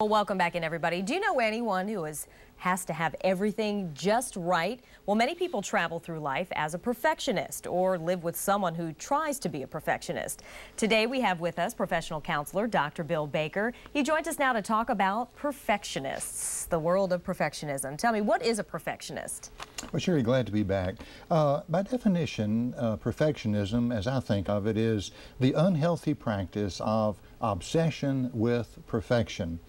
Well, welcome back in, everybody. Do you know anyone who has to have everything just right? Well, many people travel through life as a perfectionist or live with someone who tries to be a perfectionist. Today we have with us professional counselor Dr. Bill Baker. He joins us now to talk about perfectionists, the world of perfectionism. Tell me, what is a perfectionist? Well, Sherry, glad to be back. By definition, perfectionism, as I think of it, is the unhealthy practice of obsession with perfection.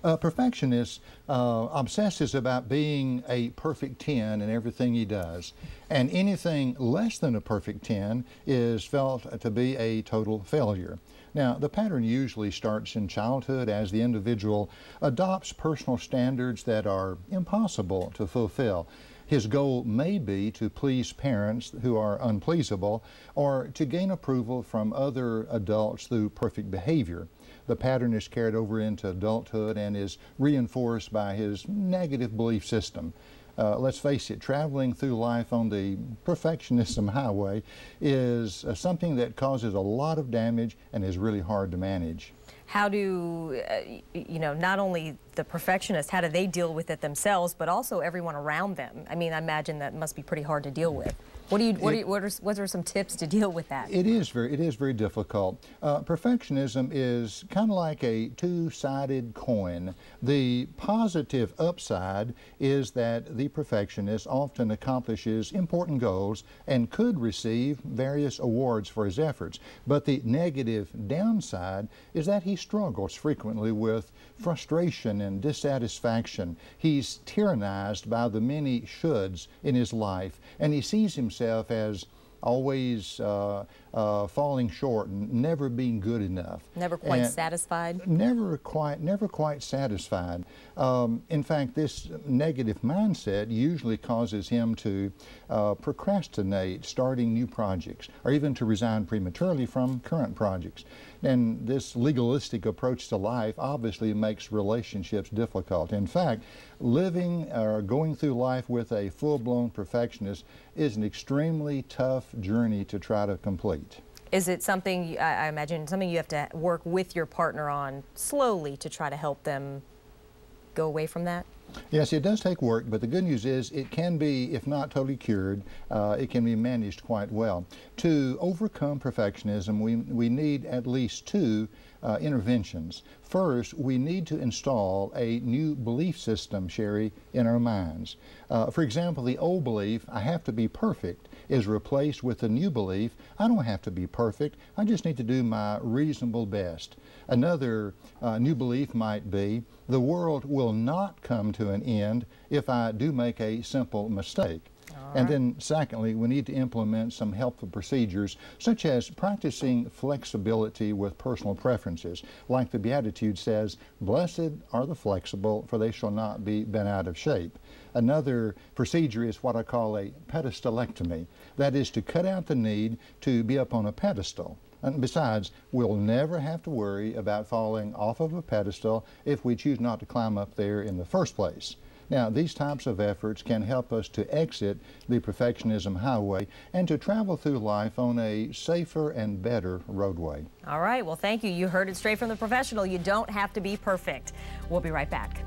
Perfectionist obsesses about being a perfect 10 in everything he does, and anything less than a perfect 10 is felt to be a total failure. Now, the pattern usually starts in childhood as the individual adopts personal standards that are impossible to fulfill. His goal may be to please parents who are unpleasable or to gain approval from other adults through perfect behavior. The pattern is carried over into adulthood and is reinforced by his negative belief system. Let's face it, traveling through life on the perfectionism highway is something that causes a lot of damage and is really hard to manage. How do, not only the perfectionists, how do they deal with it themselves, but also everyone around them? I mean, I imagine that must be pretty hard to deal with. What are some tips to deal with that? It is very difficult. Perfectionism is kind of like a two-sided coin. The positive upside is that the perfectionist often accomplishes important goals and could receive various awards for his efforts. But the negative downside is that he struggles frequently with frustration and dissatisfaction. He's tyrannized by the many shoulds in his life, and he sees himself as always falling short and never being good enough. Never quite satisfied? Never quite satisfied. In fact, this negative mindset usually causes him to procrastinate starting new projects or even to resign prematurely from current projects. And this legalistic approach to life obviously makes relationships difficult. In fact, living or going through life with a full-blown perfectionist is an extremely tough journey to try to complete. Is it something, I imagine, something you have to work with your partner on slowly to try to help them go away from that? Yes, it does take work, but the good news is it can be, if not totally cured, it can be managed quite well. To overcome perfectionism, we need at least two interventions. First, we need to install a new belief system, Sherry, in our minds. For example, the old belief, I have to be perfect, is replaced with a new belief, I don't have to be perfect, I just need to do my reasonable best. Another new belief might be, the world will not come to an end if I do make a simple mistake. And then secondly, we need to implement some helpful procedures such as practicing flexibility with personal preferences. Like the Beatitude says, blessed are the flexible, for they shall not be bent out of shape. Another procedure is what I call a pedestalectomy. That is to cut out the need to be up on a pedestal. And besides, we'll never have to worry about falling off of a pedestal if we choose not to climb up there in the first place. Now, these types of efforts can help us to exit the perfectionism highway and to travel through life on a safer and better roadway. All right, well, thank you. You heard it straight from the professional. You don't have to be perfect. We'll be right back.